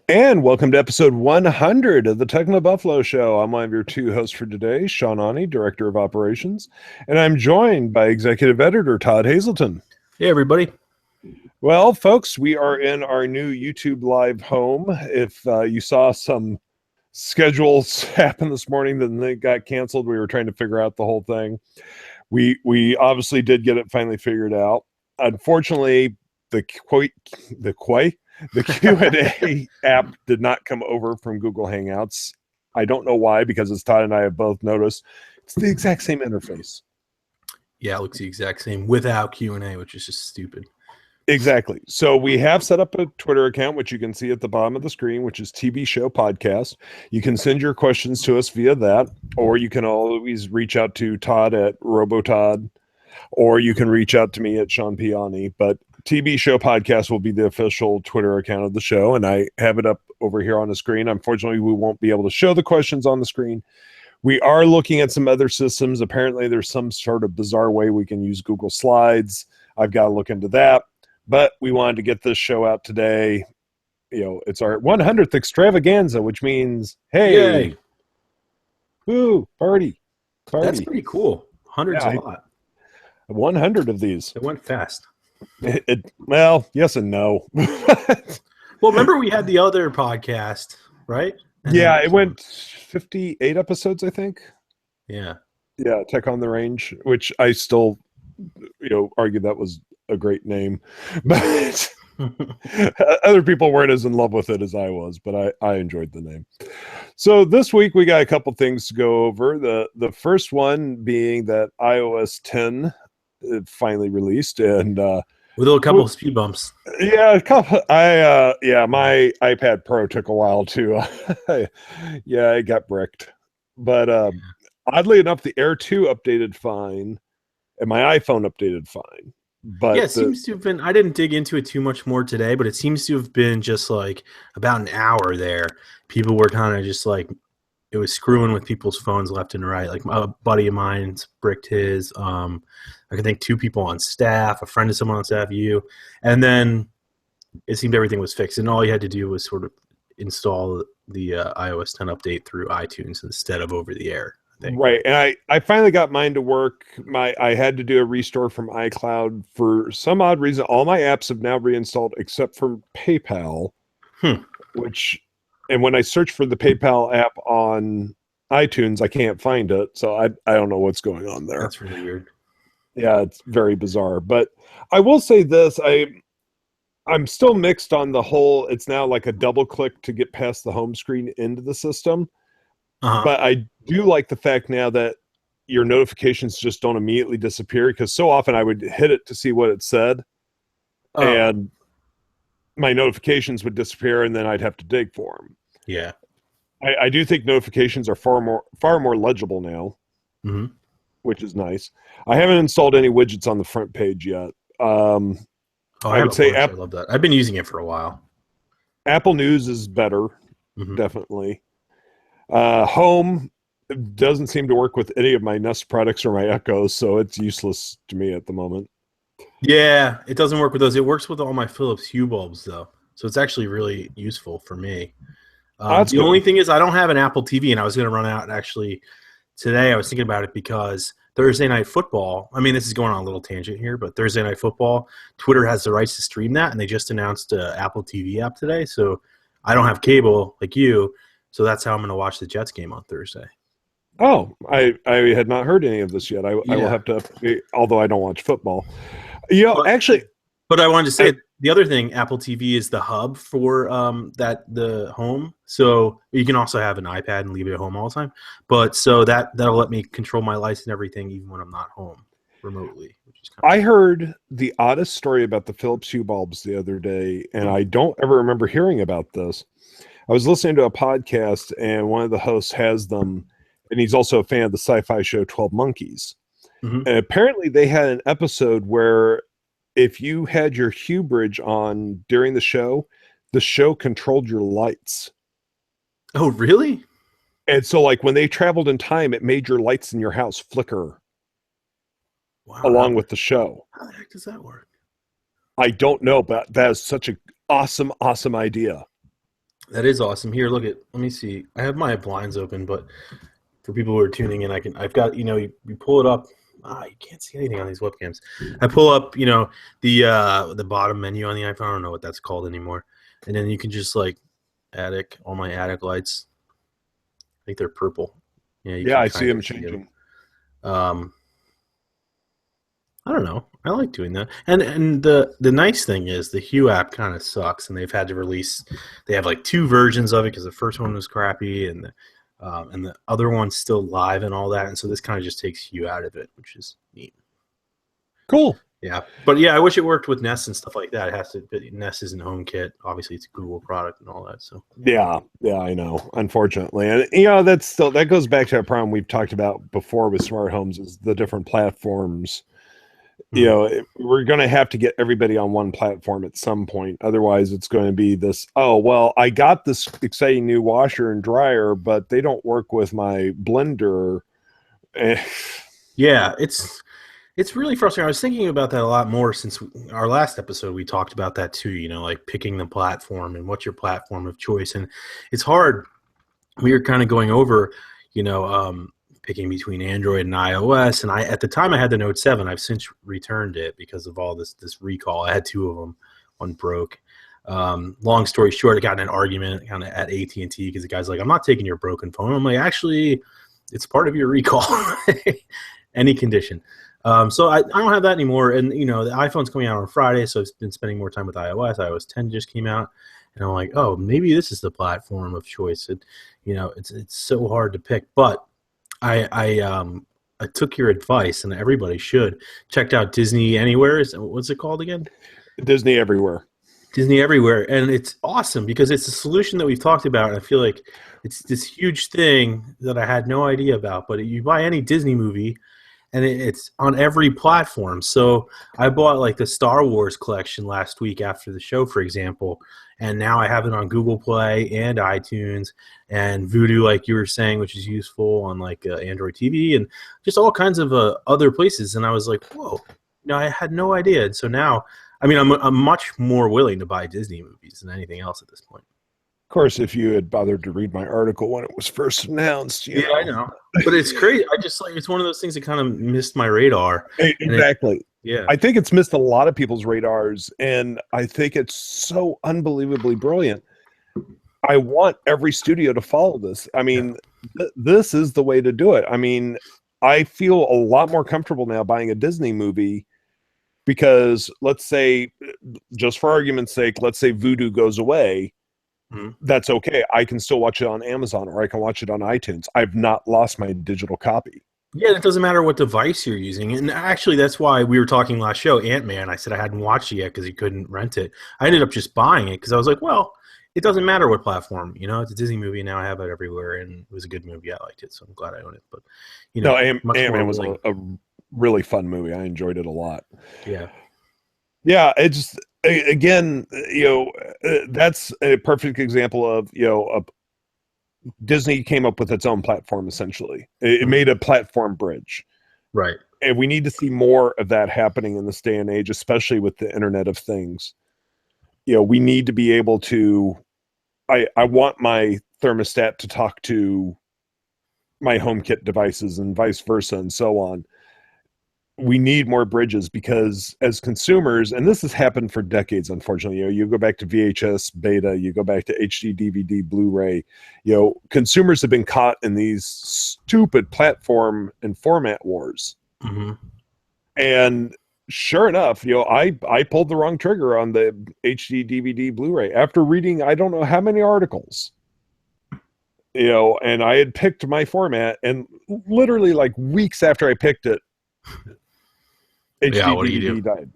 And welcome to episode 100 of the TechnoBuffalo Show. I'm one of your two hosts for today, Sean Ani, Director of Operations, and I'm joined by Executive Editor Todd Hazelton. Hey, everybody. Well, folks, we are in our new YouTube Live home. If you saw some schedules happen this morning, then they got canceled. We were trying to figure out the whole thing. We obviously did get it finally figured out. Unfortunately, the Q&A app did not come over from Google Hangouts. I don't know why, because as Todd and I have both noticed, it's the exact same interface. Yeah, it looks the exact same without Q&A, which is just stupid. Exactly. So we have set up a Twitter account, which you can see at the bottom of the screen, which is TB Show Podcast. You can send your questions to us via that, or you can always reach out to Todd at RoboTodd, or you can reach out to me at Sean Piani. But TB Show Podcast will be the official Twitter account of the show, and I have it up over here on the screen. Unfortunately, we won't be able to show the questions on the screen. We are looking at some other systems. Apparently, there's some sort of bizarre way we can use Google Slides. I've got to look into that. But we wanted to get this show out today. You know, it's our 100th extravaganza, which means, hey, Yay. woo, party. That's pretty cool. Hundreds a lot. 100 of these. It went fast. Well, yes and no. Well, remember we had the other podcast, right? Yeah, it went 58 episodes, I think. Yeah. Yeah, Tech on the Range, which I still, argue that was a great name. But other people weren't as in love with it as I was, but I enjoyed the name. So this week we got a couple things to go over. The first one being that iOS 10 finally released, and with a couple of speed bumps. Yeah, a couple. My iPad Pro took a while to. Yeah, it got bricked, but oddly enough, the Air 2 updated fine, and my iPhone updated fine. But yeah, it seems to have been. I didn't dig into it too much more today, but it seems to have been just like about an hour there. People were kind of just like, it was screwing with people's phones left and right. Like a buddy of mine's bricked his. I think two people on staff, a friend of someone on staff, you, and then it seemed everything was fixed, and all you had to do was sort of install the iOS 10 update through iTunes instead of over the air. Right, and I finally got mine to work. I had to do a restore from iCloud for some odd reason. All my apps have now reinstalled except for PayPal, and when I search for the PayPal app on iTunes, I can't find it. So I don't know what's going on there. That's really weird. Yeah, it's very bizarre. But I will say this: I'm still mixed on the whole. It's now like a double click to get past the home screen into the system. But I do like the fact now that your notifications just don't immediately disappear, because so often I would hit it to see what it said, and my notifications would disappear, and then I'd have to dig for them. Yeah, I do think notifications are far more legible now, which is nice. I haven't installed any widgets on the front page yet. I would say I love that. I've been using it for a while. Apple News is better, definitely. Home doesn't seem to work with any of my Nest products or my Echoes, so it's useless to me at the moment. Yeah, it doesn't work with those. It works with all my Philips Hue bulbs, though, so it's actually really useful for me. The only thing is I don't have an Apple TV, and I was going to run out actually today. I was thinking about it because Thursday Night Football, I mean, this is going on a little tangent here, but Thursday Night Football, Twitter has the rights to stream that, and they just announced an Apple TV app today, so I don't have cable like you. So that's how I'm going to watch the Jets game on Thursday. Oh, I had not heard any of this yet. I will have to, although I don't watch football. But I wanted to say the other thing, Apple TV is the hub for the home. So you can also have an iPad and leave it at home all the time. But so that'll let me control my lights and everything even when I'm not home remotely. Which is I heard the oddest story about the Philips Hue bulbs the other day, and I don't ever remember hearing about this. I was listening to a podcast, and one of the hosts has them, and he's also a fan of the sci-fi show 12 Monkeys. And apparently they had an episode where if you had your Hue bridge on during the show controlled your lights. Oh, really? And so, like, when they traveled in time, it made your lights in your house flicker along with the show. How the heck does that work? I don't know, but that is such an awesome idea. That is awesome. Here, look at. Let me see. I have my blinds open, but for people who are tuning in, I've got, you pull it up. You can't see anything on these webcams. I pull up, the bottom menu on the iPhone. I don't know what that's called anymore. And then you can just like attic, all my attic lights. I think they're purple. Yeah, you Yeah, can I see kind them of see changing. them. I don't know. I like doing that. And the nice thing is the Hue app kind of sucks, and they've had to release. They have like two versions of it because the first one was crappy, and the other one's still live and all that. And so this kind of just takes Hue out of it, which is neat. Cool. Yeah, but yeah, I wish it worked with Nest and stuff like that. It has to. But Nest isn't HomeKit. Obviously, it's a Google product and all that. So Yeah, I know. Unfortunately, and that goes back to a problem we've talked about before with smart homes is the different platforms. We're going to have to get everybody on one platform at some point. Otherwise, it's going to be this, oh, well, I got this exciting new washer and dryer, but they don't work with my blender. yeah, it's really frustrating. I was thinking about that a lot more since our last episode. We talked about that too. Like picking the platform and what's your platform of choice, and it's hard. We were kind of going over, picking between Android and iOS. And at the time I had the Note 7. I've since returned it because of all this recall. I had two of them. One broke. Long story short, I got in an argument kind of at AT&T because the guy's like, I'm not taking your broken phone. I'm like, actually, it's part of your recall. Any condition. So I don't have that anymore. And, the iPhone's coming out on Friday, so I've been spending more time with iOS. iOS 10 just came out. And I'm like, oh, maybe this is the platform of choice. It's so hard to pick. But I took your advice, and everybody should checked out Disney Anywhere. What's it called again? Disney Everywhere. Disney Everywhere, and it's awesome because it's a solution that we've talked about. And I feel like it's this huge thing that I had no idea about. But you buy any Disney movie, and it's on every platform. So I bought like the Star Wars collection last week after the show, for example, and now I have it on Google Play and iTunes and Vudu, like you were saying, which is useful on like Android TV and just all kinds of other places. And I was like, whoa, I had no idea. And so now, I mean, I'm much more willing to buy Disney movies than anything else at this point. Of course, if you had bothered to read my article when it was first announced, yeah, I know, but it's crazy. I just it's one of those things that kind of missed my radar. Exactly. Yeah, I think it's missed a lot of people's radars, and I think it's so unbelievably brilliant. I want every studio to follow this. I mean, this is the way to do it. I mean, I feel a lot more comfortable now buying a Disney movie because let's say, just for argument's sake, let's say Vudu goes away. That's okay. I can still watch it on Amazon or I can watch it on iTunes. I've not lost my digital copy. Yeah, it doesn't matter what device you're using. And actually, that's why we were talking last show, Ant-Man. I said I hadn't watched it yet because he couldn't rent it. I ended up just buying it because I was like, well, it doesn't matter what platform. It's a Disney movie. Now I have it everywhere. And it was a good movie. I liked it. So I'm glad I own it. But, Ant-Man was a really fun movie. I enjoyed it a lot. Yeah. Yeah, it's again, that's a perfect example of, Disney came up with its own platform, essentially. It made a platform bridge. Right. And we need to see more of that happening in this day and age, especially with the Internet of Things. We need to be able to, I want my thermostat to talk to my HomeKit devices and vice versa and so on. We need more bridges because as consumers, and this has happened for decades, unfortunately, you go back to VHS beta, you go back to HD DVD, Blu-ray, consumers have been caught in these stupid platform and format wars. Mm-hmm. And sure enough, I pulled the wrong trigger on the HD DVD Blu-ray after reading, I don't know how many articles, and I had picked my format, and literally like weeks after I picked it, HD what do you do? died.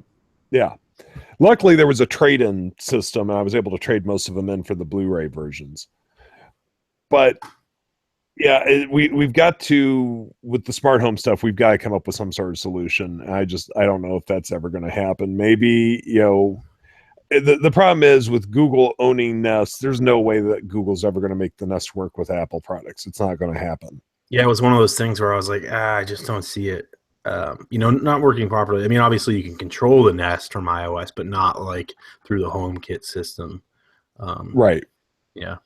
Yeah. Luckily, there was a trade-in system, and I was able to trade most of them in for the Blu-ray versions. But yeah, we've got to, with the smart home stuff, we've got to come up with some sort of solution. I don't know if that's ever going to happen. Maybe, the problem is with Google owning Nest, there's no way that Google's ever going to make the Nest work with Apple products. It's not going to happen. Yeah, it was one of those things where I was like, I just don't see it. Not working properly. I mean, obviously you can control the Nest from iOS, but not like through the HomeKit system. Right. Yeah.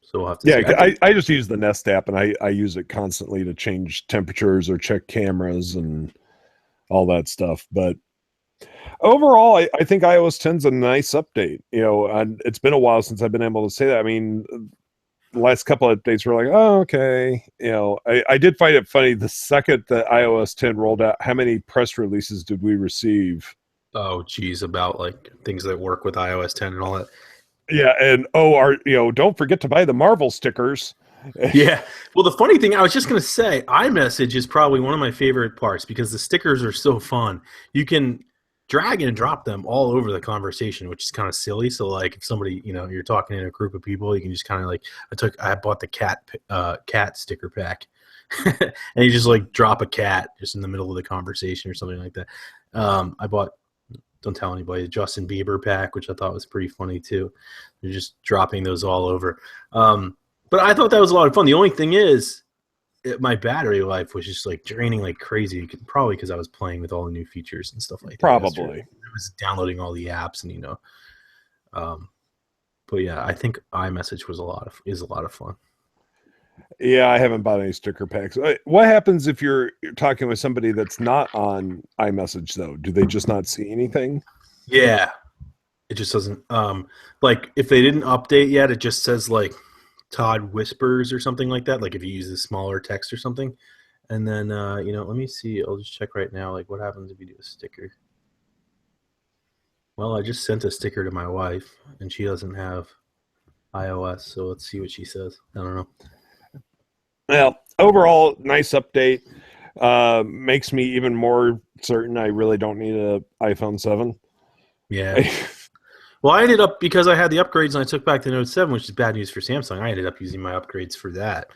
So we'll have to Yeah, see. I just use the Nest app, and I use it constantly to change temperatures or check cameras and all that stuff. But overall, I think iOS 10 is a nice update. And it's been a while since I've been able to say that. I mean, the last couple of updates were like, oh, okay. I did find it funny the second that iOS 10 rolled out, how many press releases did we receive? Oh, geez, about like things that work with iOS 10 and all that. Yeah, and don't forget to buy the Marvel stickers. Yeah. Well, the funny thing, I was just going to say, iMessage is probably one of my favorite parts because the stickers are so fun. You can drag and drop them all over the conversation, which is kind of silly. So, like, if somebody, you're talking in a group of people, you can just kind of like, I bought the cat sticker pack, and you just like drop a cat just in the middle of the conversation or something like that. I bought, don't tell anybody, the Justin Bieber pack, which I thought was pretty funny too. You're just dropping those all over. But I thought that was a lot of fun. The only thing is, my battery life was just like draining like crazy. Probably because I was playing with all the new features and stuff like that. Probably. I was downloading all the apps and But yeah, I think iMessage is a lot of fun. Yeah, I haven't bought any sticker packs. What happens if you're talking with somebody that's not on iMessage though? Do they just not see anything? Yeah, it just doesn't. Like if they didn't update yet, it just says like Todd whispers or something like that. Like if you use the smaller text or something, and then let me see. I'll just check right now. Like what happens if you do a sticker? Well, I just sent a sticker to my wife, and she doesn't have iOS, so let's see what she says. I don't know. Well, overall, nice update. Makes me even more certain I really don't need an iPhone 7. Yeah. Well, I ended up, because I had the upgrades and I took back the Note 7, which is bad news for Samsung, I ended up using my upgrades for that.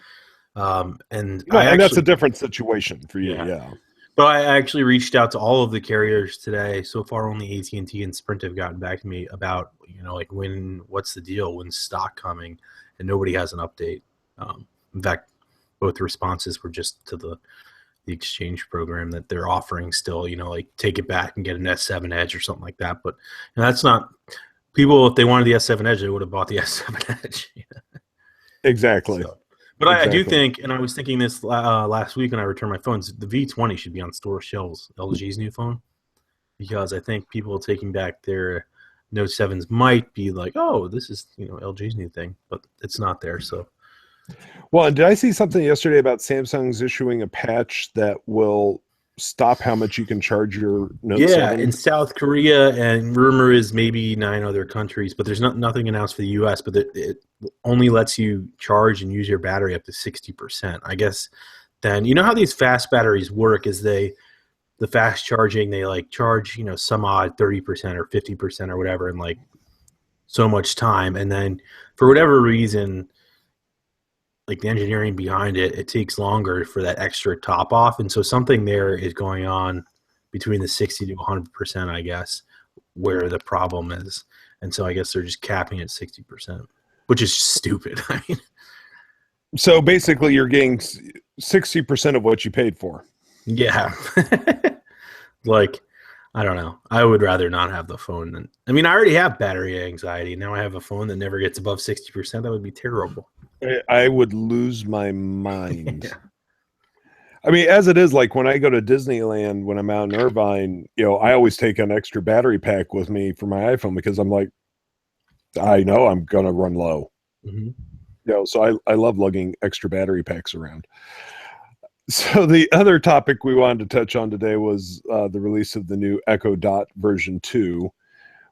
And that's a different situation for you, yeah. But I actually reached out to all of the carriers today. So far, only AT&T and Sprint have gotten back to me about, like what's the deal? When's stock coming? And nobody has an update. In fact, both responses were just to the exchange program that they're offering still, like take it back and get an S7 Edge or something like that. But that's not... People, if they wanted the S7 Edge, they would have bought the S7 Edge. Exactly. But I do think, and I was thinking this last week when I returned my phones, the V20 should be on store shelves, LG's new phone, because I think people taking back their Note 7s might be like, oh, this is LG's new thing, but it's not there. So, well, did I see something yesterday about Samsung's issuing a patch that will stop how much you can charge your Note 7? In South Korea, and rumor is maybe 9 other countries, but there's nothing announced for the US, but it only lets you charge and use your battery up to 60%. I guess then, how these fast batteries work is the fast charging, they like charge, some odd 30% or 50% or whatever in like so much time. And then for whatever reason, like the engineering behind it, it takes longer for that extra top off. And so something there is going on between the 60 to 100%, I guess, where the problem is. And so I guess they're just capping at 60%, which is stupid. I mean, so basically you're getting 60% of what you paid for. Yeah. Like, I don't know. I would rather not have the phone than, I mean, I already have battery anxiety. Now I have a phone that never gets above 60%. That would be terrible. I would lose my mind. Yeah. I mean, as it is, like when I go to Disneyland, when I'm out in Irvine, I always take an extra battery pack with me for my iPhone because I'm like, I know I'm going to run low. Mm-hmm. So I love lugging extra battery packs around. So the other topic we wanted to touch on today was the release of the new Echo Dot version 2,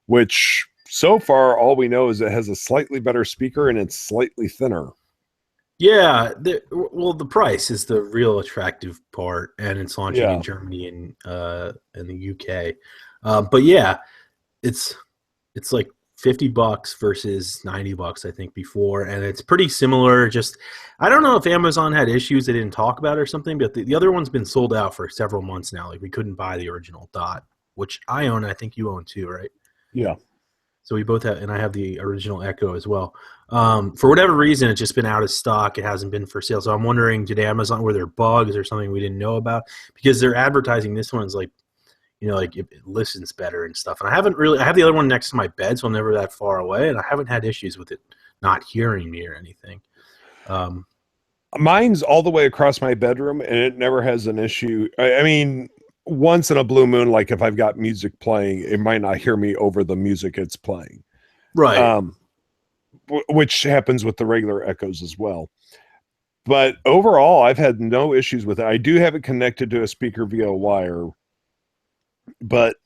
which so far all we know is it has a slightly better speaker and it's slightly thinner. Yeah, the price is the real attractive part, and it's launching in Germany and in the UK. But yeah, it's like $50 versus $90, I think, before, and it's pretty similar. Just, I don't know if Amazon had issues they didn't talk about or something, but the other one's been sold out for several months now. Like, we couldn't buy the original Dot, which I own. I think you own too, right? Yeah. So we both have, and I have the original Echo as well. For whatever reason, it's just been out of stock. It hasn't been for sale. So I'm wondering, did Amazon, were there bugs or something we didn't know about? Because they're advertising this one's like, like it listens better and stuff. And I have the other one next to my bed, so I'm never that far away, and I haven't had issues with it not hearing me or anything. Mine's all the way across my bedroom, and it never has an issue. I mean, once in a blue moon, like if I've got music playing, it might not hear me over the music it's playing. Right. Which happens with the regular echoes as well. But overall, I've had no issues with it. I do have it connected to a speaker via wire, but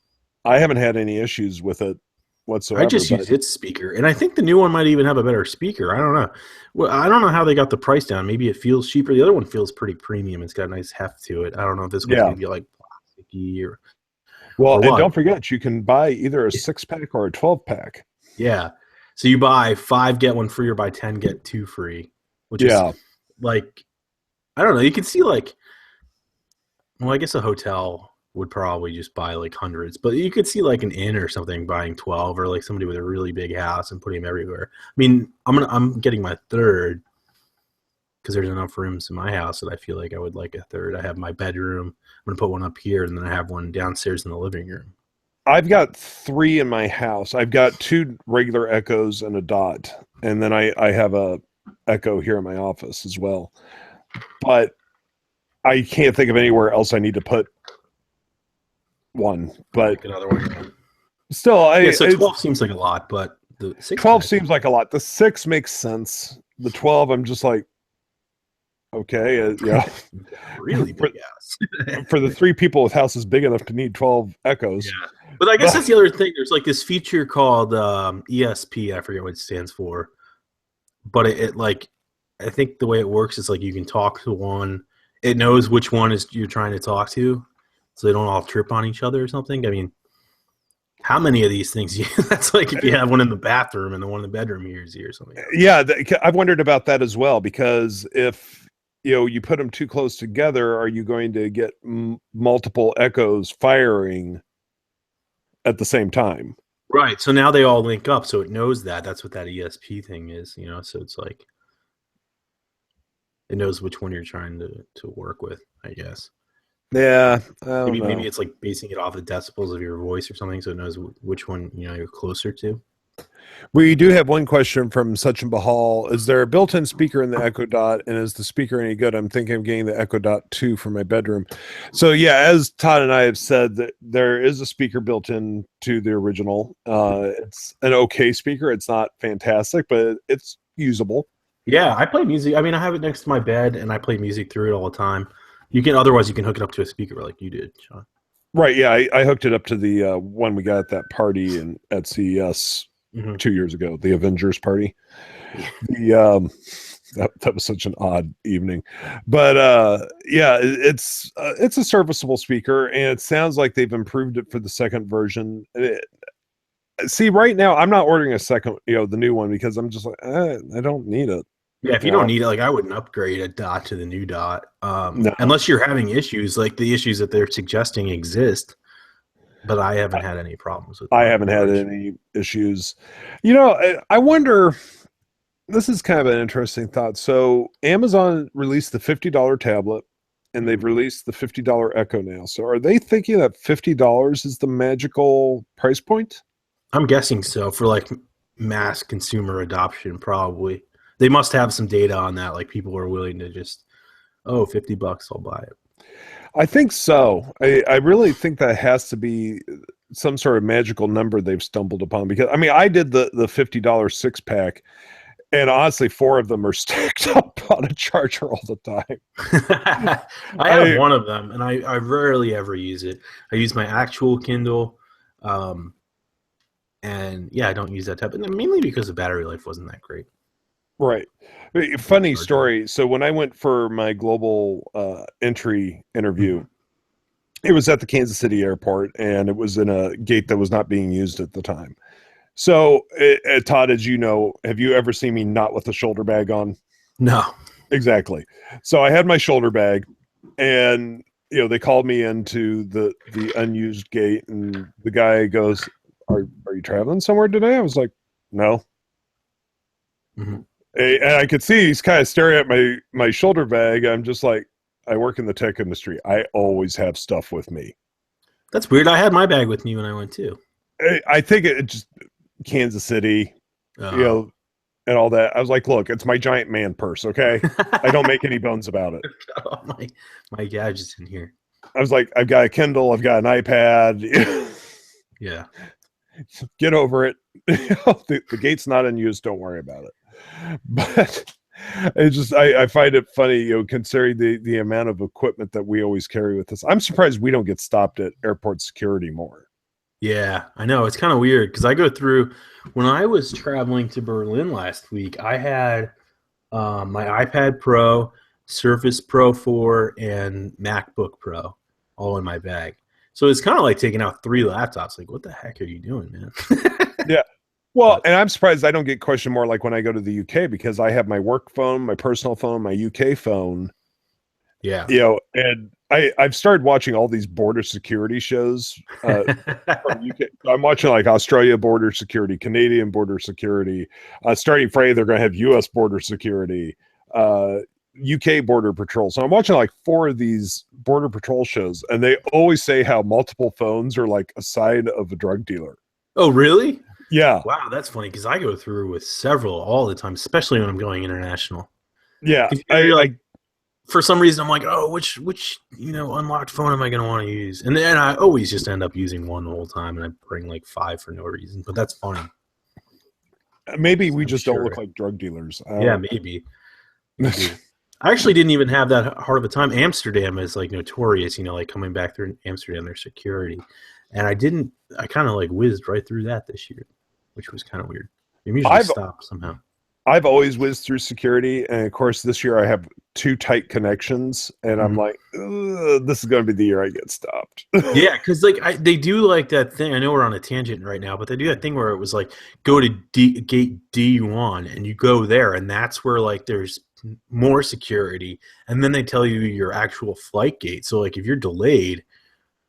I haven't had any issues with it whatsoever. I just use its speaker, and I think the new one might even have a better speaker. I don't know. Well, I don't know how they got the price down. Maybe it feels cheaper. The other one feels pretty premium. It's got a nice heft to it. I don't know if this one's going to be like plasticky or. Well, and don't forget, you can buy either a 6-pack or a 12-pack. Yeah. So you buy 5, get 1 free, or buy 10, get 2 free. Which is like, I don't know. You can see like, well, I guess a hotel would probably just buy like hundreds, but you could see like an inn or something buying 12, or like somebody with a really big house and putting them everywhere. I mean, I'm getting my third because there's enough rooms in my house that I feel like I would like a third. I have my bedroom. I'm going to put one up here, and then I have one downstairs in the living room. I've got 3 in my house. I've got 2 regular echoes and a dot. And then I have a echo here in my office as well. But I can't think of anywhere else I need to put one. But like another one. Still, so 12 seems like a lot, but the 6 12 seems like a lot. The 6 makes sense. The 12, I'm just like, okay, yeah. Really big house. For the 3 people with houses big enough to need 12 echoes. Yeah. But I guess that's the other thing. There's like this feature called ESP. I forget what it stands for. But it like, I think the way it works is like you can talk to one. It knows which one is you're trying to talk to, so they don't all trip on each other or something. I mean, how many of these things? That's like if you have one in the bathroom and the one in the bedroom hears you or something. Yeah, I've wondered about that as well, because if you put them too close together, are you going to get multiple echoes firing at the same time? Right. So now they all link up, so it knows that. That's what that ESP thing is, So it's like it knows which one you're trying to work with, I guess. Yeah. Maybe it's like basing it off the decibels of your voice or something, so it knows which one you're closer to. We do have one question from Sachin Bahal. Is there a built-in speaker in the Echo Dot, and is the speaker any good? I'm thinking of getting the Echo Dot 2 for my bedroom. So yeah, as Todd and I have said, that there is a speaker built in to the original. It's an okay speaker. It's not fantastic, but it's usable. Yeah, I play music. I mean, I have it next to my bed, and I play music through it all the time. Otherwise you can hook it up to a speaker like you did, Sean. Right. Yeah, I hooked it up to the one we got at that party at CES. 2 years ago, the Avengers party. That was such an odd evening, but yeah, it's a serviceable speaker, and it sounds like they've improved it for the second version. See, right now I'm not ordering a second, the new one, because I'm just like, I don't need it. Yeah, if you don't need it, like I wouldn't upgrade a dot to the new dot, No. unless you're having issues like the issues that they're suggesting exist. But I haven't had any problems with it. I haven't had any issues. I wonder, this is kind of an interesting thought. So Amazon released the $50 tablet, and they've released the $50 Echo now. So are they thinking that $50 is the magical price point? I'm guessing so, for like mass consumer adoption, probably. They must have some data on that. Like people are willing to just, $50, I'll buy it. I think so. I really think that has to be some sort of magical number they've stumbled upon, because I did the $50 6-pack, and honestly 4 of them are stacked up on a charger all the time. I have one of them, and I rarely ever use it. I use my actual Kindle, and yeah, I don't use that type, and mainly because the battery life wasn't that great. Right. Funny story. So when I went for my global entry interview, it was at the Kansas City airport, and it was in a gate that was not being used at the time. So, Todd, as you know, have you ever seen me not with a shoulder bag on? No. Exactly. So I had my shoulder bag, and they called me into the unused gate, and the guy goes, "Are you traveling somewhere today?" I was like, "No." Mm-hmm. And I could see he's kind of staring at my shoulder bag. I'm just like, I work in the tech industry. I always have stuff with me. That's weird. I had my bag with me when I went too. I think it just Kansas City, and all that. I was like, look, it's my giant man purse, okay? I don't make any bones about it. Oh, my gadgets in here. I was like, I've got a Kindle, I've got an iPad. Yeah. Get over it. The gate's not in use. Don't worry about it. But it's just, I find it funny, considering the amount of equipment that we always carry with us. I'm surprised we don't get stopped at airport security more. Yeah, I know. It's kind of weird because I go through, when I was traveling to Berlin last week, I had my iPad Pro, Surface Pro 4, and MacBook Pro all in my bag. So it's kind of like taking out 3 laptops. Like, what the heck are you doing, man? Yeah. Well, and I'm surprised I don't get questioned more like when I go to the UK, because I have my work phone, my personal phone, my UK phone. Yeah. And I've started watching all these border security shows from UK. I'm watching like Australia border security, Canadian border security. Starting Friday, they're going to have US border security, UK border patrol. So I'm watching like 4 of these border patrol shows, and they always say how multiple phones are like a sign of a drug dealer. Oh, really? Yeah. Wow, that's funny because I go through with several all the time, especially when I'm going international. Yeah. For some reason, I'm like, oh, which unlocked phone am I going to want to use? And then I always just end up using one the whole time, and I bring like 5 for no reason. But that's funny. Maybe we just don't look like drug dealers. Yeah, maybe. I actually didn't even have that hard of a time. Amsterdam is like notorious, like coming back through Amsterdam, their security. And I kind of like whizzed right through that this year, which was kind of weird. You usually stop somehow. I've always whizzed through security, and of course this year I have 2 tight connections, and I'm like, this is going to be the year I get stopped. Yeah, because like they do like that thing. I know we're on a tangent right now, but they do that thing where it was like go to gate D1, and you go there, and that's where like there's more security, and then they tell you your actual flight gate. So like if you're delayed,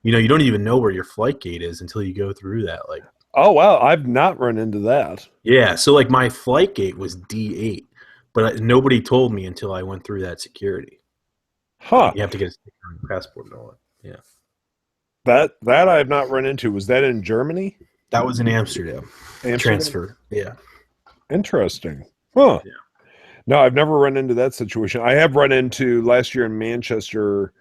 you don't even know where your flight gate is until you go through that. Like, oh wow, I've not run into that. Yeah, so like my flight gate was D8, but nobody told me until I went through that security. Huh? You have to get a sticker on your passport and all that. Yeah. That I have not run into. Was that in Germany? That was in Amsterdam. Transfer. Yeah. Interesting. Huh. Yeah. No, I've never run into that situation. I have run into last year in Manchester,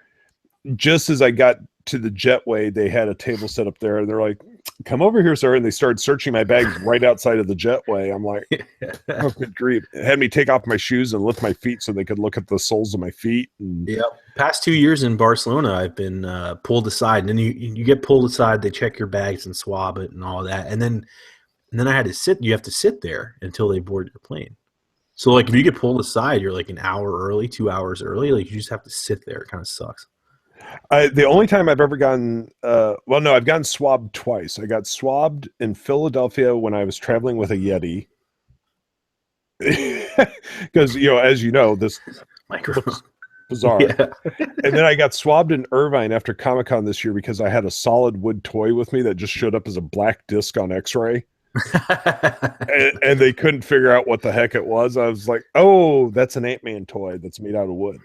just as I got to the jetway, they had a table set up there, and they're like, come over here, sir. And they started searching my bags right outside of the jetway. I'm like, oh, good grief. It had me take off my shoes and lift my feet so they could look at the soles of my feet. And yep. Past 2 years in Barcelona, I've been pulled aside. And then you get pulled aside, they check your bags and swab it and all that. And then I had to you have to sit there until they board your plane. So like if you get pulled aside, you're like an hour early, 2 hours early. Like you just have to sit there. It kind of sucks. The only time I've ever gotten, I've gotten swabbed twice. I got swabbed in Philadelphia when I was traveling with a Yeti. Because, as you know, this looks bizarre. Yeah. And then I got swabbed in Irvine after Comic-Con this year because I had a solid wood toy with me that just showed up as a black disc on X-ray. and they couldn't figure out what the heck it was. I was like, oh, that's an Ant-Man toy that's made out of wood.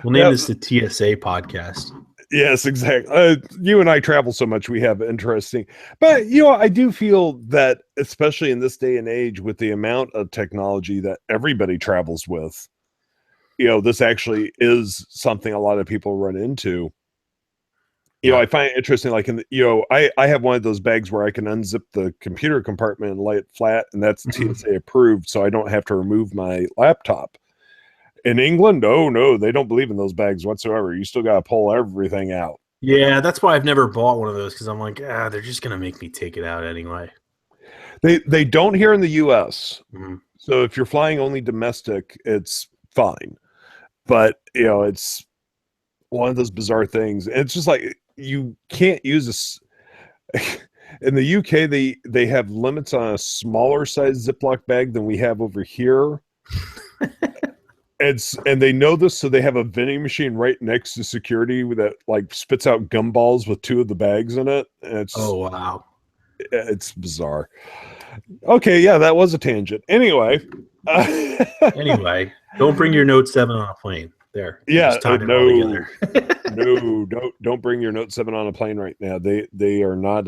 We'll name this the TSA podcast. Yes, exactly. You and I travel so much, we have interesting. But, I do feel that, especially in this day and age, with the amount of technology that everybody travels with, this actually is something a lot of people run into. I find it interesting, like, I have one of those bags where I can unzip the computer compartment and lay it flat, and that's TSA approved, so I don't have to remove my laptop. In England, oh no, they don't believe in those bags whatsoever. You still got to pull everything out. Yeah, that's why I've never bought one of those, because I'm like, they're just going to make me take it out anyway. They don't here in the U.S. Mm-hmm. So if you're flying only domestic, it's fine. But, it's one of those bizarre things. And it's just like, you can't use this. In the UK, they have limits on a smaller size Ziploc bag than we have over here. And they know this, so they have a vending machine right next to security that like spits out gumballs with 2 of the bags in it. And it's wow, it's bizarre. Okay, yeah, that was a tangent. Anyway, don't bring your Note 7 on a plane. There, yeah, no, don't bring your Note 7 on a plane right now. They are not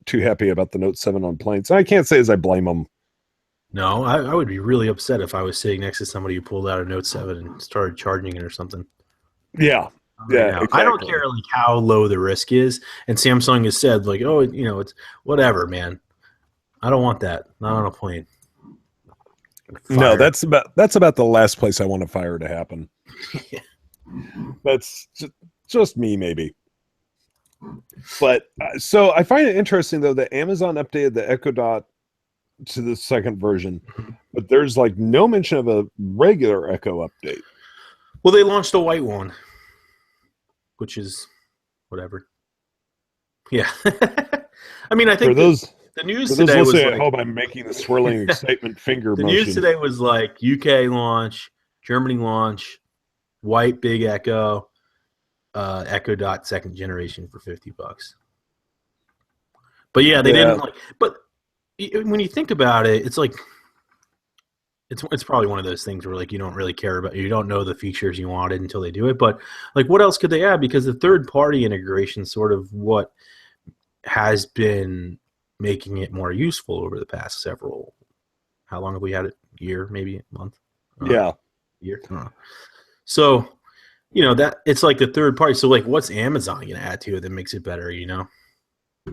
too happy about the Note 7 on planes. I can't say as I blame them. No, I would be really upset if I was sitting next to somebody who pulled out a Note 7 and started charging it or something. Yeah. Yeah, Yeah, exactly. I don't care like how low the risk is, and Samsung has said like, oh, it's whatever, man. I don't want that. Not on a plane. No, Fire. that's about the last place I want a fire to happen. Yeah. That's just me, maybe. But so I find it interesting though that Amazon updated the Echo Dot to the second version, but there's like no mention of a regular Echo update. Well, they launched a white one, which is whatever. Yeah. I mean, I think the news today was listening at like, home, I'm making the swirling excitement finger the motion. news today was like UK launch, Germany launch, white big Echo, Echo Dot second generation for $50. But yeah, they didn't like. But when you think about it, it's like it's probably one of those things where like you don't really care about, you don't know the features you wanted until they do it. But like, what else could they add? Because the third party integration is sort of what has been making it more useful over the past several. How long have we had it? Year, maybe a month? Yeah, year. So that it's like the third party. So like, what's Amazon going to add to it that makes it better?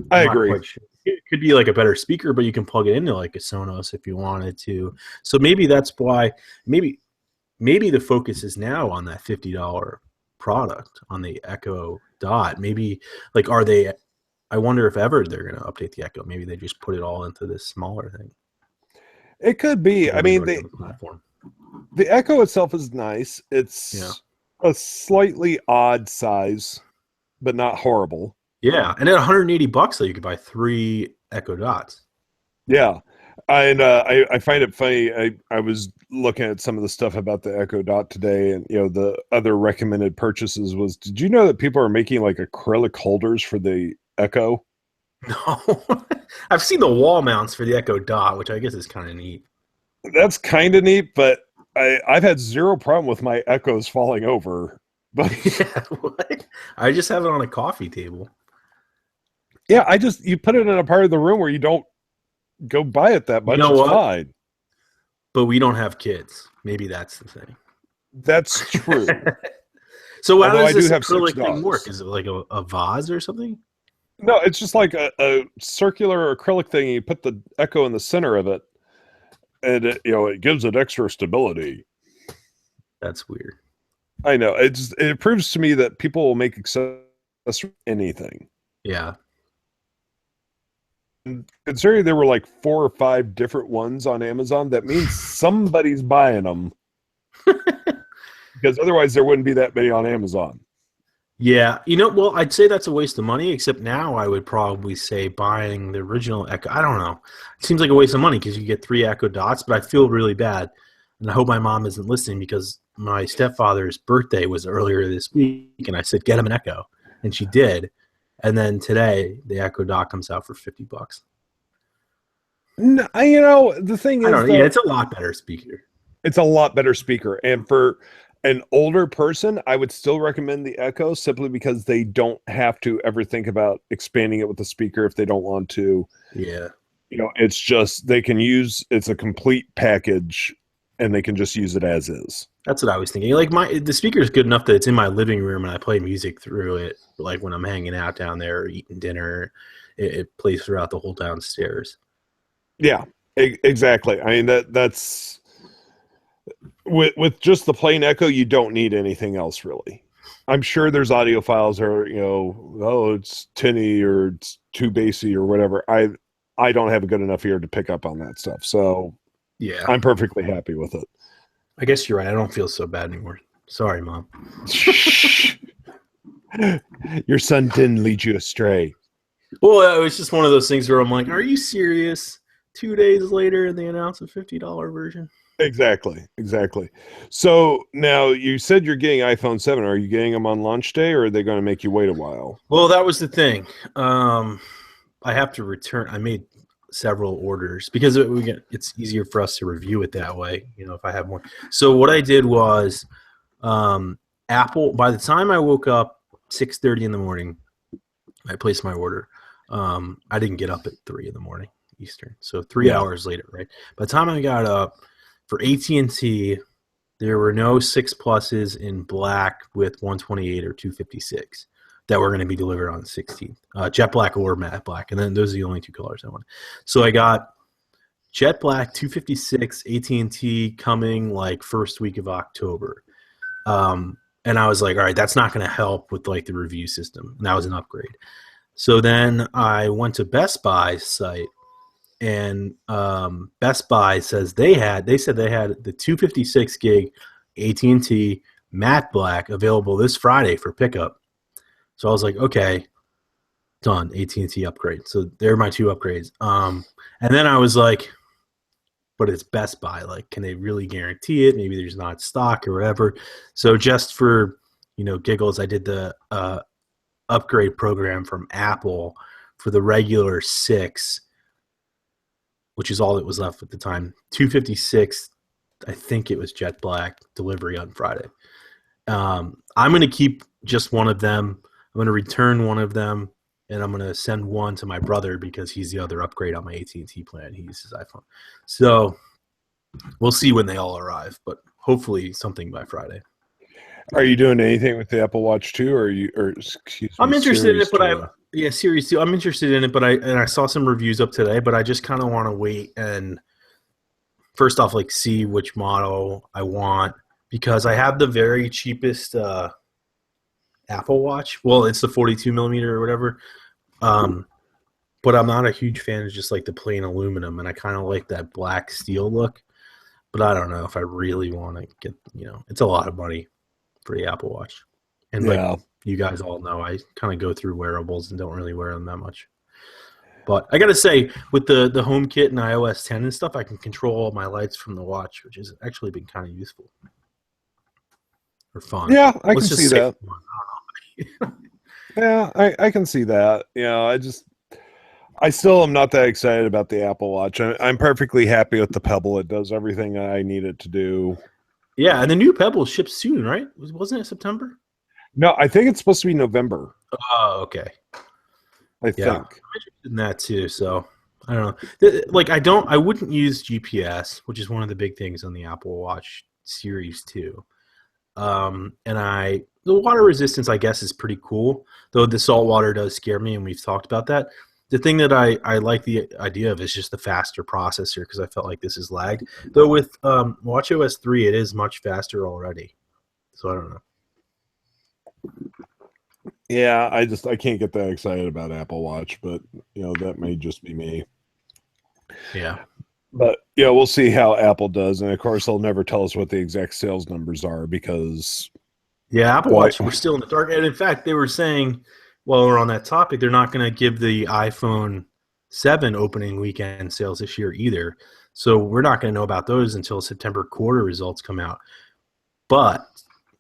I agree. Sure. It could be like a better speaker, but you can plug it into like a Sonos if you wanted to. So maybe that's why maybe the focus is now on that $50 product on the Echo Dot. Maybe like I wonder if ever they're going to update the Echo. Maybe they just put it all into this smaller thing. It could be. I mean, the Echo itself is nice. It's a slightly odd size, but not horrible. Yeah, and at $180 though, you could buy 3 Echo Dots. Yeah, and I find it funny. I was looking at some of the stuff about the Echo Dot today, and the other recommended purchases was. Did you know that people are making like acrylic holders for the Echo? No, I've seen the wall mounts for the Echo Dot, which I guess is kind of neat. That's kind of neat, but I've had zero problem with my Echoes falling over. But yeah, what? I just have it on a coffee table. Yeah, you put it in a part of the room where you don't go by it that much. It's fine. But we don't have kids. Maybe that's the thing. That's true. So how does this acrylic thing work? Is it like a vase or something? No, it's just like a circular acrylic thing. You put the Echo in the center of it, and it gives it extra stability. That's weird. I know. It proves to me that people will make accessories anything. Yeah. Considering there were like 4 or 5 different ones on Amazon, that means somebody's buying them. Because otherwise there wouldn't be that many on Amazon. Yeah. Well, I'd say that's a waste of money, except now I would probably say buying the original Echo. I don't know. It seems like a waste of money because you get 3 Echo Dots, but I feel really bad. And I hope my mom isn't listening because my stepfather's birthday was earlier this week, and I said, get him an Echo. And she did. And then today, the Echo Dot comes out for $50. No, the thing is, it's a lot better speaker. It's a lot better speaker, and for an older person, I would still recommend the Echo simply because they don't have to ever think about expanding it with the speaker if they don't want to. Yeah, it's just it's a complete package, and they can just use it as is. That's what I was thinking. Like the speaker is good enough that it's in my living room and I play music through it. Like when I'm hanging out down there or eating dinner, it plays throughout the whole downstairs. Yeah, exactly. I mean that's with just the plain Echo, you don't need anything else really. I'm sure there's audio files or it's tinny or it's too bassy or whatever. I don't have a good enough ear to pick up on that stuff, so yeah, I'm perfectly happy with it. I guess you're right. I don't feel so bad anymore. Sorry, Mom. Your son didn't lead you astray. Well, it was just one of those things where I'm like, are you serious? 2 days later, and they announced a $50 version. Exactly. So now you said you're getting iPhone 7. Are you getting them on launch day, or are they going to make you wait a while? Well, that was the thing. I have to return. I made several orders because it's easier for us to review it that way, if I have one. So what I did was Apple, by the time I woke up 6:30 in the morning, I placed my order. I didn't get up at 3 in the morning. Eastern, so 3 Yeah. hours later, right? By the time I got up for AT&T, there were no 6 pluses in black with 128 or 256 that were going to be delivered on the 16th. Jet black or matte black, and then those are the only 2 colors I wanted. So I got jet black 256 AT&T coming like first week of October. And I was like, all right, that's not going to help with like the review system. And that was an upgrade. So then I went to Best Buy's site, and Best Buy says they had the 256 gig AT&T matte black available this Friday for pickup. So I was like, okay, done, AT&T upgrade. So they're my 2 upgrades. And then I was like, but it's Best Buy. Like, can they really guarantee it? Maybe there's not stock or whatever. So just for, giggles, I did the upgrade program from Apple for the regular 6, which is all that was left at the time. 256, I think it was jet black, delivery on Friday. I'm going to keep just one of them. I'm going to return one of them, and I'm going to send one to my brother because he's the other upgrade on my AT&T plan. He uses iPhone. So we'll see when they all arrive, but hopefully something by Friday. Are you doing anything with the Apple Watch 2, I'm interested in it, but Series Series 2. I'm interested in it, but I saw some reviews up today, but I just kind of want to wait and first off, like, see which model I want, because I have the very cheapest Apple Watch. Well, it's the 42 millimeter or whatever. But I'm not a huge fan of just like the plain aluminum, and I kind of like that black steel look. But I don't know if I really want to get, it's a lot of money for the Apple Watch. And like you guys all know, I kind of go through wearables and don't really wear them that much. But I got to say, with the HomeKit and iOS 10 and stuff, I can control all my lights from the watch, which has actually been kind of useful or fun. Yeah, I can see that. Yeah, I can see that. I still am not that excited about the Apple Watch. I'm perfectly happy with the Pebble. It does everything I need it to do. Yeah, and the new Pebble ships soon, right? Wasn't it September? No, I think it's supposed to be November. Oh, okay. I think. I'm interested in that too. So I don't know. I wouldn't use GPS, which is one of the big things on the Apple Watch Series 2. And the water resistance, I guess, is pretty cool, though the salt water does scare me, and we've talked about that. The thing that I like the idea of is just the faster processor, because I felt like this is lagged. Though with watchOS 3, it is much faster already. So I don't know. Yeah, I can't get that excited about Apple Watch, but that may just be me. Yeah. But we'll see how Apple does, and of course they'll never tell us what the exact sales numbers are because Apple Watch, we're still in the dark. And in fact, they were saying, while we're on that topic, they're not going to give the iPhone 7 opening weekend sales this year either. So we're not going to know about those until September quarter results come out. But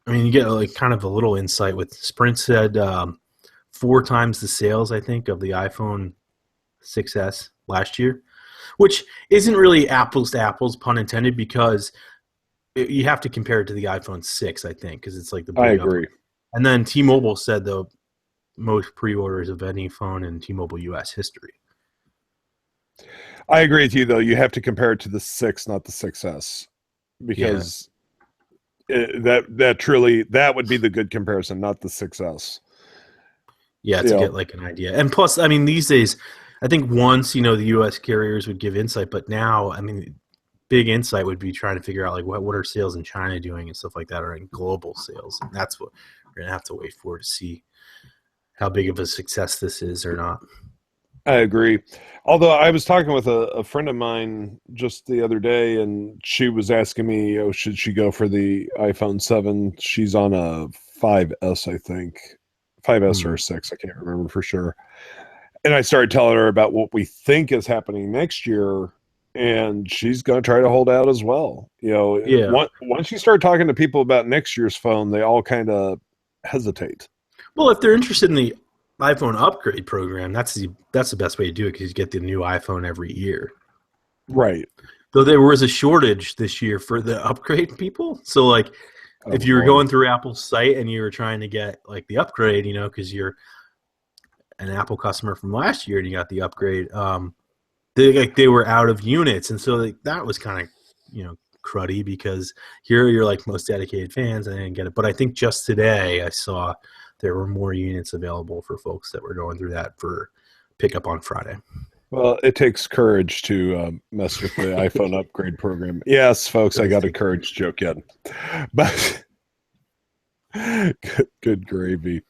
I mean, you get like kind of a little insight with Sprint said 4 times the sales, I think, of the iPhone 6S last year, which isn't really apples to apples, pun intended, because you have to compare it to the iPhone 6, I think, because it's like the big I agree. upgrade. And then T-Mobile said the most pre-orders of any phone in T-Mobile US history. I agree with you, though. You have to compare it to the 6, not the 6S, because that would be the good comparison, not the 6S. Yeah, to get like an idea. And plus, I mean, these days, I think once, the U.S. carriers would give insight, but now, I mean, big insight would be trying to figure out like what are sales in China doing and stuff like that, or in global sales. And that's what we're going to have to wait for to see how big of a success this is or not. I agree. Although I was talking with a friend of mine just the other day, and she was asking me, should she go for the iPhone 7? She's on a 5S, I think. 5S or a 6, I can't remember for sure. And I started telling her about what we think is happening next year, and she's going to try to hold out as well. Once you start talking to people about next year's phone, they all kind of hesitate. Well, if they're interested in the iPhone upgrade program, that's the best way to do it, because you get the new iPhone every year. Right. Though there was a shortage this year for the upgrade people. So like if you were going through Apple's site and you were trying to get like the upgrade, because you're an Apple customer from last year and you got the upgrade, they were out of units, and so like, that was kind of cruddy because here you're like most dedicated fans, and I didn't get it. But I think just today I saw there were more units available for folks that were going through that for pickup on Friday. Well, it takes courage to mess with the iPhone upgrade program. Yes, folks, I got a courage joke yet, but good gravy.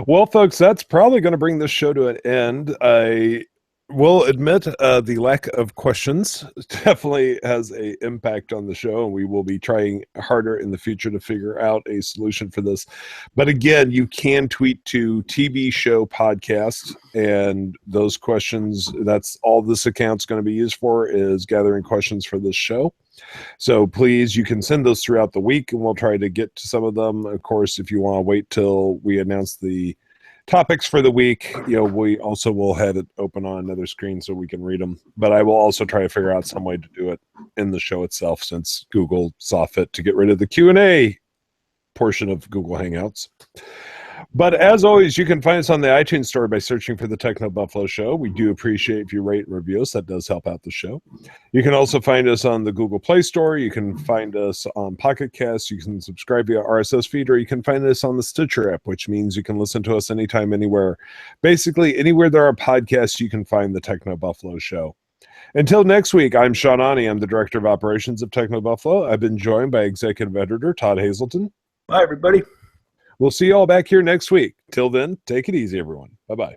Well, folks, that's probably going to bring this show to an end. I will admit the lack of questions definitely has an impact on the show, and we will be trying harder in the future to figure out a solution for this. But again, you can tweet to TV Show Podcast, and those questions, that's all this account's going to be used for, is gathering questions for this show. So please, you can send those throughout the week, and we'll try to get to some of them. Of course, if you want to wait till we announce the topics for the week, we also will have it open on another screen so we can read them. But I will also try to figure out some way to do it in the show itself, since Google saw fit to get rid of the Q&A portion of Google Hangouts. But as always, you can find us on the iTunes store by searching for the TechnoBuffalo Show. We do appreciate if you rate and review us. That does help out the show. You can also find us on the Google Play Store. You can find us on Pocket Cast. You can subscribe via RSS feed, or you can find us on the Stitcher app, which means you can listen to us anytime, anywhere. Basically, anywhere there are podcasts, you can find the TechnoBuffalo Show. Until next week, I'm Sean Ani. I'm the Director of Operations of TechnoBuffalo. I've been joined by Executive Editor Todd Hazelton. Bye, everybody. We'll see you all back here next week. Till then, take it easy, everyone. Bye-bye.